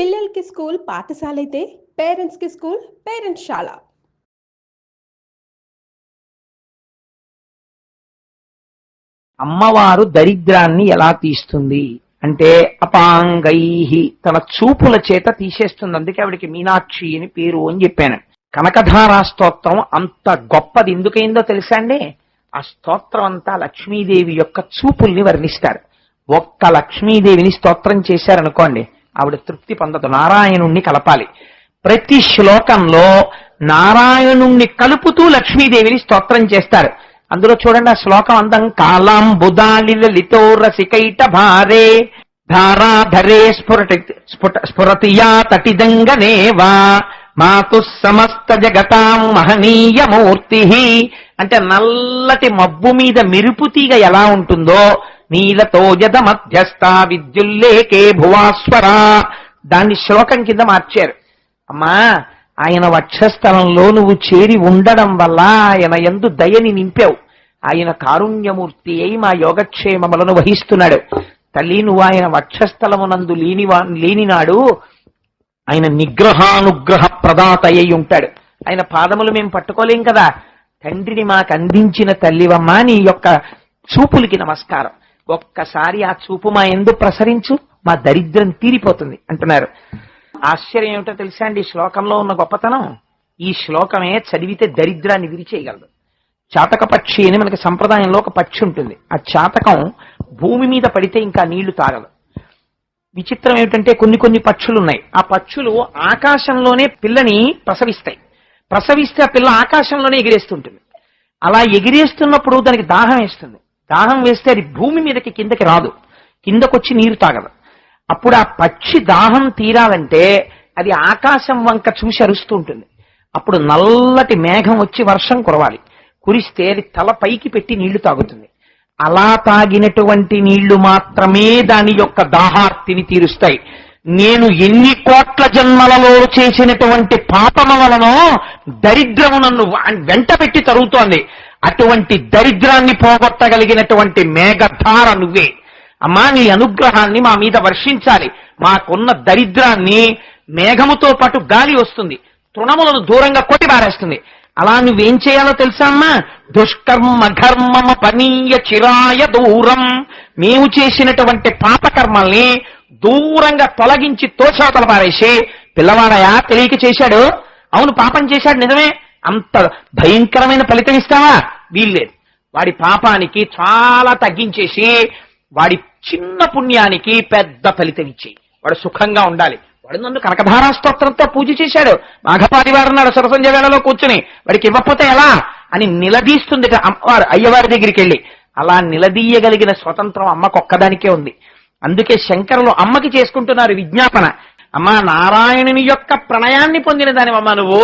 పిల్లలకి స్కూల్ పాఠశాల అయితే పేరెంట్స్కి స్కూల్ పేరెంట్స్శాల. అమ్మవారు దరిద్రాన్ని ఎలా తీస్తుంది అంటే అపాంగైహి, తన చూపుల చేత తీసేస్తుంది. అందుకే ఆవిడికి మీనాక్షి అని పేరు అని చెప్పాను. కనకధారా స్తోత్రం అంత గొప్పది ఎందుకైందో తెలుసా అండి? ఆ స్తోత్రం అంతా లక్ష్మీదేవి యొక్క చూపుల్ని వర్ణిస్తారు. ఒక్క లక్ష్మీదేవిని స్తోత్రం చేశారనుకోండి, ఆవిడ తృప్తి పొందదు. నారాయణుణ్ణి కలపాలి. ప్రతి శ్లోకంలో నారాయణుణ్ణి కలుపుతూ లక్ష్మీదేవిని స్తోత్రం చేస్తారు. అందులో చూడండి ఆ శ్లోకం అందం. కాలాం బుధాలి లలితో రసికైట భారే ధారాధరే స్ఫురతియా తటిదంగనేవా మాతు సమస్త జగతాం మహనీయమూర్తి. అంటే నల్లటి మబ్బు మీద మెరుపు తీగ ఎలా ఉంటుందో నీలతో యద మధ్యస్థ విద్యుల్లేకే భువాస్వరా, దాన్ని శ్లోకం కింద మార్చారు. అమ్మా, ఆయన వక్షస్థలంలో నువ్వు చేరి ఉండడం వల్ల ఆయన యందు దయని నింపావు. ఆయన కారుణ్యమూర్తి అయి మా యోగక్షేమములను వహిస్తున్నాడు. తల్లి, నువ్వు ఆయన వక్షస్థలమునందు లేనినాడు ఆయన నిగ్రహానుగ్రహ ప్రదాత అయి ఉంటాడు. ఆయన పాదములు మేము పట్టుకోలేం కదా. తండ్రిని మాకు అందించిన తల్లివమ్మా, నీ యొక్క చూపులకి నమస్కారం. ఒక్కసారి ఆ చూపు మా యందు ప్రసరించు, మా దరిద్రం తీరిపోతుంది అంటున్నారు. ఆశ్చర్యం ఏమిటో తెలుసా అండి? ఈ శ్లోకంలో ఉన్న గొప్పతనం, ఈ శ్లోకమే చదివితే దరిద్రాన్ని విరిచేయగలదు. చాతక పక్షి అని మనకి సంప్రదాయంలో ఒక పక్షి ఉంటుంది. ఆ చాతకం భూమి మీద పడితే ఇంకా నీళ్లు తాగదు. విచిత్రం ఏమిటంటే కొన్ని పక్షులు ఉన్నాయి. ఆ పక్షులు ఆకాశంలోనే పిల్లని ప్రసవిస్తే ఆ పిల్ల ఆకాశంలోనే ఎగిరేస్తుంటుంది. అలా ఎగిరేస్తున్నప్పుడు దానికి దాహం వేస్తుంది. దాహం వేస్తే అది భూమి మీదకి కిందకి రాదు, కిందకొచ్చి నీరు తాగదు. అప్పుడు ఆ పక్షి దాహం తీరాలంటే అది ఆకాశం వంక చూసి అరుస్తూ ఉంటుంది. అప్పుడు నల్లటి మేఘం వచ్చి వర్షం కురవాలి. కురిస్తే అది తల పైకి పెట్టి నీళ్లు తాగుతుంది. అలా తాగినటువంటి నీళ్లు మాత్రమే దాని యొక్క దాహార్తిని తీరుస్తాయి. నేను ఎన్ని కోట్ల జన్మలలో చేసినటువంటి పాపమ వలనో దరిద్రము నన్ను వెంట పెట్టి తరుగుతోంది. అటువంటి దరిద్రాన్ని పోగొట్టగలిగినటువంటి మేఘధార నువ్వే. అమ్మా, నీ అనుగ్రహాన్ని మా మీద వర్షించాలి. మాకున్న దరిద్రాన్ని మేఘముతో పాటు గాలి వస్తుంది, తృణములను దూరంగా కొట్టి పారేస్తుంది. అలా నువ్వేం చేయాలో తెలుసా అమ్మా? దుష్కర్మ ఘర్మమ పనీయ చిరాయ దూరం. మేము చేసినటువంటి పాపకర్మల్ని దూరంగా తొలగించి తోచవతల పారేసి, పిల్లవాడయా తెలియక చేశాడు, అవును పాపం చేశాడు నిజమే, అంత భయంకరమైన ఫలితం ఇస్తావా? వీల్లేదు. వాడి పాపానికి చాలా తగ్గించేసి వాడి చిన్న పుణ్యానికి పెద్ద ఫలితం ఇచ్చేయి. వాడు సుఖంగా ఉండాలి. వాడు నన్ను కనకధారా స్తోత్రంతో పూజ చేశాడు, మాఘపాదివారం నాడు సరసంజ వేళలో కూర్చుని, వాడికి ఇవ్వకపోతే ఎలా అని నిలదీస్తుంది అమ్మవారు అయ్యవారి దగ్గరికి వెళ్ళి. అలా నిలదీయగలిగిన స్వతంత్రం అమ్మకొక్కదానికే ఉంది. అందుకే శంకరులు అమ్మకి చేసుకుంటున్నారు విజ్ఞాపన. అమ్మా, నారాయణుని యొక్క ప్రణయాన్ని పొందిన దానివమ్మ నువ్వు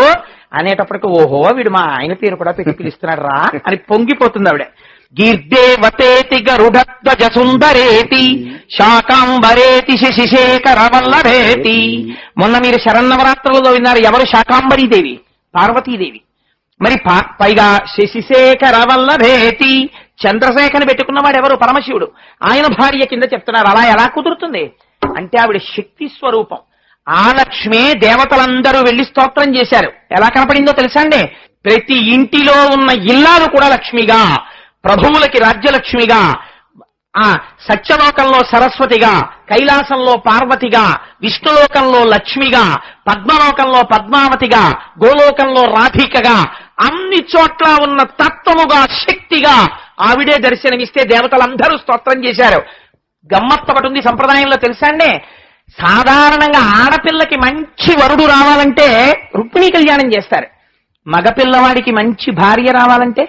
అనేటప్పటికి, ఓహో వీడు మా ఆయన పేరు కూడా పెట్టి పిలుస్తున్నాడు రా అని పొంగిపోతుంది ఆవిడ. గీర్దేవతేతి గరుడధ్వజ సుందరేతి శాకాంబరేతి శశిశేఖర వల్లభేతి. మొన్న మీరు శరన్నవరాత్రులలో విన్నారు. ఎవరు? శాకాంబరీదేవి, పార్వతీదేవి. మరి పైగా శశిశేఖర వల్లభేతి, చంద్రశేఖర్ని పెట్టుకున్నవాడు ఎవరు? పరమశివుడు. ఆయన భార్య కింద చెప్తున్నారు. అలా ఎలా కుదురుతుంది అంటే ఆవిడ శక్తి స్వరూపం. ఆ లక్ష్మే దేవతలందరూ వెళ్లి స్తోత్రం చేశారు. ఎలా కనపడిందో తెలుసా అండి? ప్రతి ఇంటిలో ఉన్న ఇల్లాలు కూడా లక్ష్మిగా, ప్రభువులకి రాజ్యలక్ష్మిగా, ఆ సత్యలోకంలో సరస్వతిగా, కైలాసంలో పార్వతిగా, విష్ణులోకంలో లక్ష్మిగా, పద్మలోకంలో పద్మావతిగా, గోలోకంలో రాధికగా, అన్ని చోట్ల ఉన్న తత్వముగా, శక్తిగా ఆవిడే దర్శనమిస్తే దేవతలందరూ స్తోత్రం చేశారు. గమ్మత్తు ఒకటి ఉంది సంప్రదాయంలో తెలుసా అండి? సాధారణంగా ఆడపిల్లకి మంచి వరుడు రావాలంటే రుక్మిణీ కళ్యాణం చేస్తారు. మగపిల్లవాడికి మంచి భార్య రావాలంటే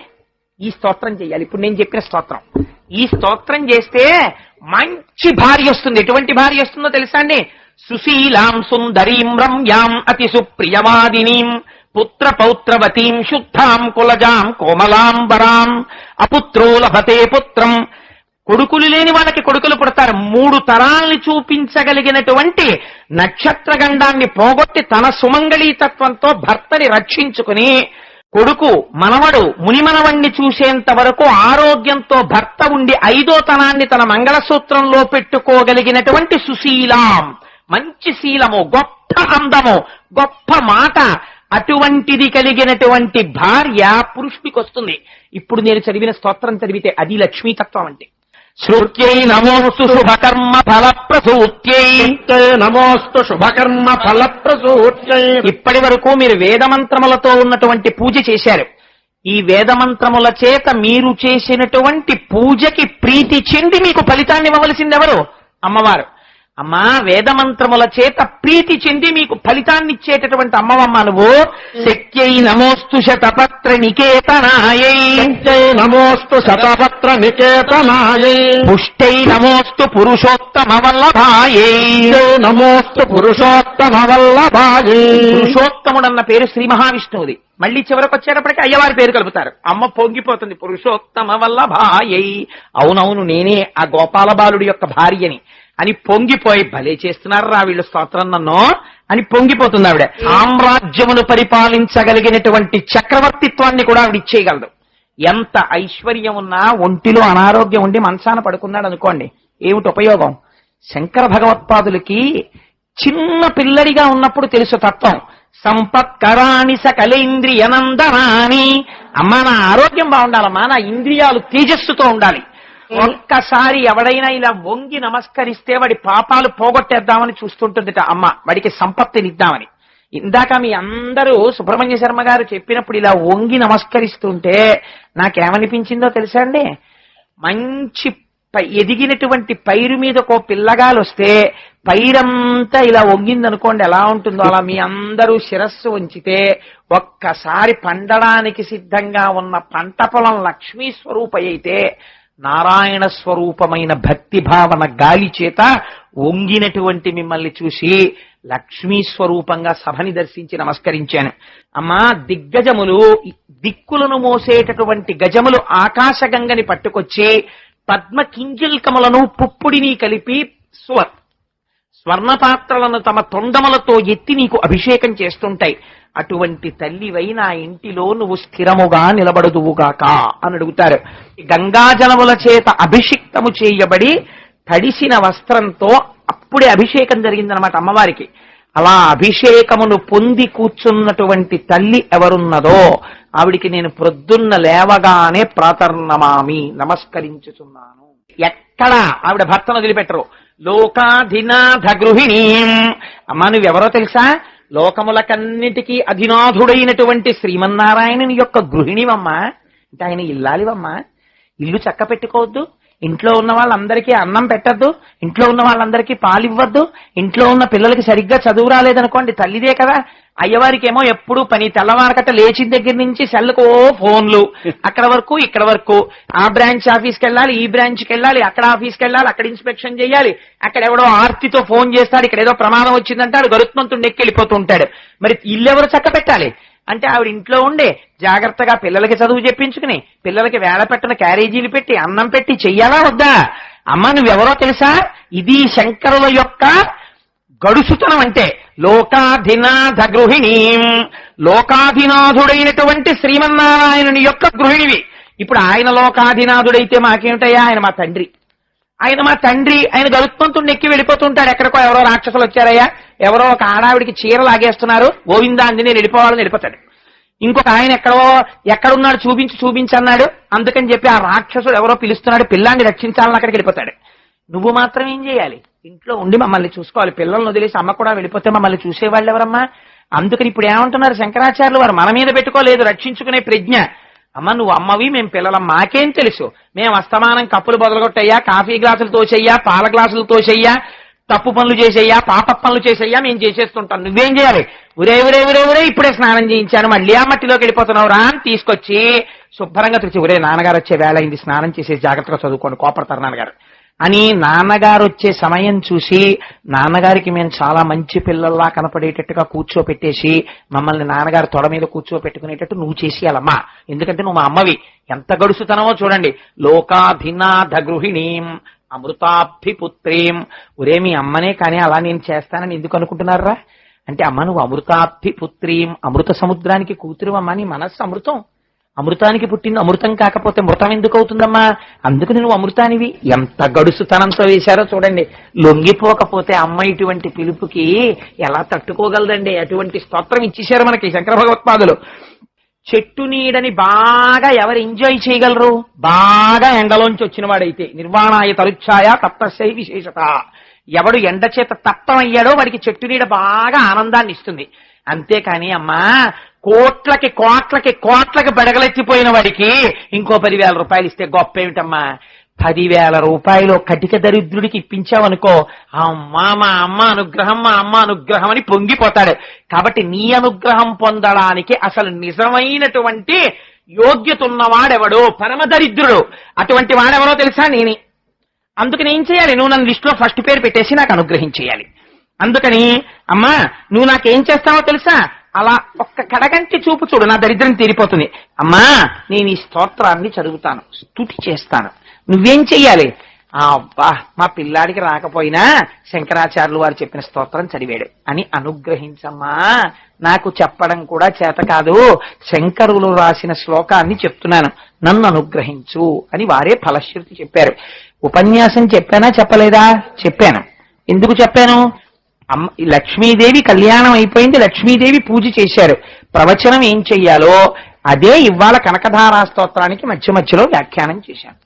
ఈ స్తోత్రం చేయాలి. ఇప్పుడు నేను చెప్పిన స్తోత్రం. ఈ స్తోత్రం చేస్తే మంచి భార్య వస్తుంది. ఎటువంటి భార్య వస్తుందో తెలుసా అండి? సుశీలాం సుందరీం రమ్యాం అతి సుప్రియవాదినీం పుత్ర పౌత్రవతీం శుద్ధాం కులజాం కోమలాంబరాం అపుత్రో లభతే పుత్రం. కొడుకులు లేని వాళ్ళకి కొడుకులు పుడతారు. 3 తరాల్ని చూపించగలిగినటువంటి నక్షత్రగండాన్ని పోగొట్టి తన సుమంగళీతత్వంతో భర్తని రక్షించుకుని కొడుకు మనవడు మునిమనవణ్ణి చూసేంత వరకు ఆరోగ్యంతో భర్త ఉండి 5వ తనాన్ని తన మంగళసూత్రంలో పెట్టుకోగలిగినటువంటి సుశీలాం మంచి శీలము, గొప్ప అందము, గొప్ప మాట, అటువంటిది కలిగినటువంటి భార్య పురుషుడికి వస్తుంది. ఇప్పుడు నేను చదివిన స్తోత్రం చదివితే అది లక్ష్మీతత్వం అంటే. శ్రుత్యై నమోస్తు శుభకర్మ ఫలప్రసూత్యై నమోస్తు శుభకర్మ ఫలప్రసూత్యై. ఇప్పటి వరకు మీరు వేదమంత్రములతో ఉన్నటువంటి పూజ చేశారు. ఈ వేదమంత్రముల చేత మీరు చేసినటువంటి పూజకి ప్రీతి చెంది మీకు ఫలితాన్ని ఇవ్వవలసింది ఎవరు? అమ్మవారు. అమ్మా, వేదమంత్రముల చేత ప్రీతి చెంది మీకు ఫలితాన్ని ఇచ్చేటటువంటి అమ్మవమ్మ నువ్వు. శక్త్యై నమోస్తు శతపత్ర నికేతనాయై నమోస్తు శతపత్ర నికేతనాయై. పుష్టై నమోస్తు పురుషోత్తమ వల్లభాయై నమోస్తు పురుషోత్తమ వల్లభాయై. పురుషోత్తముడన్న పేరు శ్రీ మహావిష్ణువుది. మళ్ళీ చివరికి వచ్చేటప్పటికి అయ్యవారి పేరు కలుపుతారు. అమ్మ పొంగిపోతుంది, పురుషోత్తమ వల్లభాయై. అవునవును, నేనే ఆ గోపాల బాలుడి యొక్క భార్యని అని పొంగిపోయి, భలే చేస్తున్నారు రా వీళ్ళు స్తోత్రం నన్ను అని పొంగిపోతుంది ఆవిడ. సామ్రాజ్యమును పరిపాలించగలిగినటువంటి చక్రవర్తిత్వాన్ని కూడా ఆవిడ ఇచ్చేయగలదు. ఎంత ఐశ్వర్యం ఉన్నా ఒంటిలో అనారోగ్యం ఉండి మంచాన పడుకున్నాడు అనుకోండి, ఏమిటి ఉపయోగం? శంకర భగవత్పాదులకి చిన్న పిల్లడిగా ఉన్నప్పుడు తెలుసు తత్వం. సంపత్కరాణి సకలేంద్రియనందనాని. అమ్మా, నా ఆరోగ్యం బాగుండాలమ్మా, నా ఇంద్రియాలు తేజస్సుతో ఉండాలి. ఒక్కసారి ఎవడైనా ఇలా వంగి నమస్కరిస్తే వాడి పాపాలు పోగొట్టేద్దామని చూస్తుంటుందిట అమ్మ, వాడికి సంపత్తినిద్దామని. ఇందాక మీ అందరూ సుబ్రహ్మణ్య శర్మ గారు చెప్పినప్పుడు ఇలా వంగి నమస్కరిస్తుంటే నాకేమనిపించిందో తెలుసా అండి? మంచి ఎదిగినటువంటి పైరు మీదకో పిల్లగాలు వస్తే పైరంతా ఇలా వంగిందనుకోండి, ఎలా ఉంటుందో అలా మీ అందరూ శిరస్సు ఉంచితే ఒక్కసారి పండడానికి సిద్ధంగా ఉన్న పంట పొలం లక్ష్మీ స్వరూప అయితే నారాయణ స్వరూపమైన భక్తి భావన గాలి చేత వంగినటువంటి మిమ్మల్ని చూసి లక్ష్మీ స్వరూపంగా సభని దర్శించి నమస్కరించాను. అమ్మా, దిగ్గజములు, దిక్కులను మోసేటటువంటి గజములు ఆకాశగంగని పట్టుకొచ్చి పద్మ కింజల్కములను పుప్పుడిని కలిపి స్వర్ణపాత్రలను తమ తొండములతో ఎత్తి నీకు అభిషేకం చేస్తుంటాయి. అటువంటి తల్లివై నా ఇంటిలో నువ్వు స్థిరముగా నిలబడుదువుగాక అని అడుగుతారు. గంగాజలముల చేత అభిషిక్తము చేయబడి తడిసిన వస్త్రంతో అప్పుడే అభిషేకం జరిగిందనమాట అమ్మవారికి. అలా అభిషేకమును పొంది కూర్చున్నటువంటి తల్లి ఎవరున్నదో ఆవిడికి నేను ప్రొద్దున్న లేవగానే ప్రాతర్నమామి, నమస్కరించుచున్నాను. ఎక్కడ ఆవిడ భర్తను వదిలిపెట్టరు. లోకాధినాథ గృహిణీం. అమ్మా, నువ్వెవరో తెలుసా? లోకములకన్నిటికీ అధినాథుడైనటువంటి శ్రీమన్నారాయణుని యొక్క గృహిణివమ్మా. అంటే ఆయన ఇల్లాలివమ్మా. ఇల్లు చక్క పెట్టుకోవద్దు, ఇంట్లో ఉన్న వాళ్ళందరికీ అన్నం పెట్టద్దు, ఇంట్లో ఉన్న వాళ్ళందరికీ పాలివ్వద్దు, ఇంట్లో ఉన్న పిల్లలకి సరిగ్గా చదువు రాలేదనుకోండి తల్లిదే కదా. అయ్యవారికి ఏమో ఎప్పుడు పని, తెల్లవారకట్ట లేచిన దగ్గర నుంచి సెల్లుకో ఫోన్లు, అక్కడ వరకు ఇక్కడ వరకు, ఆ బ్రాంచ్ ఆఫీస్కి వెళ్ళాలి, ఈ బ్రాంచ్కి వెళ్ళాలి, అక్కడ ఆఫీస్కి వెళ్ళాలి, అక్కడ ఇన్స్పెక్షన్ చేయాలి, అక్కడ ఎవడో ఆర్తితో ఫోన్ చేస్తాడు, ఇక్కడ ఏదో ప్రమాదం వచ్చిందంటాడు, గరుత్మంతుడు ఎక్కి వెళ్ళిపోతూ ఉంటాడు. మరి ఇల్లెవరు చక్క పెట్టాలి అంటే ఆవిడ ఇంట్లో ఉండే జాగ్రత్తగా పిల్లలకి చదువు చెప్పించుకుని, పిల్లలకి వేళ పెట్టిన క్యారేజీలు పెట్టి అన్నం పెట్టి చెయ్యాలా వద్దా? అమ్మ, నువ్వెవరో తెలుసా? ఇది శంకరుల యొక్క గడుసుతనం అంటే. లోకాధినాథ గృహిణీం. లోకాధినాథుడైనటువంటి శ్రీమన్నారాయణుని యొక్క గృహిణివి. ఇప్పుడు ఆయన లోకాధినాథుడైతే మాకేమిటయ్యా? ఆయన మా తండ్రి. ఆయన గరుత్మంతుడిని ఎక్కి వెళ్ళిపోతుంటాడు. ఎక్కడికో ఎవరో రాక్షసులు వచ్చారయ్యా, ఎవరో ఒక ఆడావిడికి చీర లాగేస్తున్నారు, గోవిందా అంది నేను వెళ్ళిపోవాలని వెళ్ళిపోతాడు. ఇంకొక ఆయన ఎక్కడున్నాడు చూపించన్నాడు, అందుకని చెప్పి ఆ రాక్షసుడు ఎవరో పిలుస్తున్నాడు, పిల్లాన్ని రక్షించాలని అక్కడికి వెళ్ళిపోతాడు. నువ్వు మాత్రం ఏం చేయాలి? ఇంట్లో ఉండి మమ్మల్ని చూసుకోవాలి. పిల్లల్ని వదిలేసి అమ్మ కూడా వెళ్ళిపోతే మమ్మల్ని చూసేవాళ్ళు ఎవరమ్మా? అందుకని ఇప్పుడు ఏమంటున్నారు శంకరాచార్యులు వారు, మన మీద పెట్టుకోలేదు రక్షించుకునే ప్రజ్ఞ. అమ్మ, నువ్వు అమ్మవి, మేము పిల్లలం, మాకేం తెలుసు? మేము అస్తమానం కప్పులు బొదలగొట్టయ్యా, కాఫీ గ్లాసులు తోసేయ్యా, పాల గ్లాసులు తోసేయ్యా, తప్పు పనులు చేసేయ్యా, పాప పనులు చేసేయ్యా, మేము చేసేస్తుంటాం. నువ్వేం చేయాలి? ఉరే ఇప్పుడే స్నానం చేయించాను, మళ్ళీ ఆ మట్టిలోకి వెళ్ళిపోతున్నావు రా అని తీసుకొచ్చి శుభ్రంగా తెచ్చి, ఒరే నాన్నగారు వచ్చే వేళ అయింది, స్నానం చేసేసి జాగ్రత్తగా చదువుకోండి, కోపడతారు నాన్నగారు అని నాన్నగారు వచ్చే సమయం చూసి నాన్నగారికి మేము చాలా మంచి పిల్లల్లా కనపడేటట్టుగా కూర్చోపెట్టేసి మమ్మల్ని నాన్నగారు తొడ మీద కూర్చోపెట్టుకునేటట్టు నువ్వు చేసేయాలమ్మా. ఎందుకంటే నువ్వు మా అమ్మవి. ఎంత గడుసుతనమో చూడండి. లోకాధినాథ గృహిణీం అమృతాభిపుత్రీం. ఒరే, మీ అమ్మనే కానీ అలా నేను చేస్తానని ఎందుకు అనుకుంటున్నారా అంటే, అమ్మ నువ్వు అమృతాభిపుత్రీం, అమృత సముద్రానికి కూతురు అమ్మ, నీ మనస్సు అమృతం. అమృతానికి పుట్టింది అమృతం కాకపోతే మృతం ఎందుకు అవుతుందమ్మా? అందుకని నువ్వు అమృతానివి. ఎంత గడుసుతనంతో వేశారో చూడండి. లొంగిపోకపోతే అమ్మ ఇటువంటి పిలుపుకి ఎలా తట్టుకోగలదండి? అటువంటి స్తోత్రం ఇచ్చేశారు మనకి శంకర భగవత్పాదులు. చెట్టు నీడని బాగా ఎవరు ఎంజాయ్ చేయగలరు? బాగా ఎండలోంచి వచ్చిన వాడైతే. నిర్వాణాయ తరుచ్ఛాయ తప్తశై విశేషత. ఎవడు ఎండ చేత తప్తమయ్యాడో వాడికి చెట్టు నీడ బాగా ఆనందాన్ని ఇస్తుంది. అంతేకాని అమ్మా కోట్లకి కోట్లకి కోట్లకి బెడగలెత్తిపోయిన వాడికి ఇంకో 10,000 రూపాయలు ఇస్తే గొప్ప ఏమిటమ్మా? 10,000 రూపాయలు కటిక దరిద్రుడికి ఇప్పించావనుకో, అమ్మా మా అమ్మ అనుగ్రహం అని పొంగిపోతాడు. కాబట్టి నీ అనుగ్రహం పొందడానికి అసలు నిజమైనటువంటి యోగ్యత ఉన్నవాడెవడో? పరమ దరిద్రుడు. అటువంటి వాడెవరో తెలుసా? నేనే. అందుకని ఏం చేయాలి? నువ్వు నన్ను లిస్టులో ఫస్ట్ పేరు పెట్టేసి నాకు అనుగ్రహించేయాలి. అందుకని అమ్మా నువ్వు నాకేం చేస్తావో తెలుసా? అలా ఒక్క కడగంటి చూపు చూడు, నా దరిద్రం తీరిపోతుంది. అమ్మా నేను ఈ స్తోత్రాన్ని చదువుతాను, స్తుతి చేస్తాను. నువ్వేం చెయ్యాలి? అబ్బా మా పిల్లాడికి రాకపోయినా శంకరాచార్యులు వారు చెప్పిన స్తోత్రం చదివాడు అని అనుగ్రహించమ్మా. నాకు చెప్పడం కూడా చేత కాదు, శంకరులు రాసిన శ్లోకాన్ని చెప్తున్నాను, నన్ను అనుగ్రహించు అని వారే ఫలశ్రుతి చెప్పారు. ఉపన్యాసం చెప్పానా చెప్పలేదా? చెప్పాను. ఎందుకు చెప్పాను? లక్ష్మీదేవి కళ్యాణం అయిపోయింది, లక్ష్మీదేవి పూజ చేశారు. ప్రవచనం ఏం చెయ్యాలో అదే ఇవాళ కనకధారా స్తోత్రానికి మధ్య మధ్యలో వ్యాఖ్యానం చేశాను.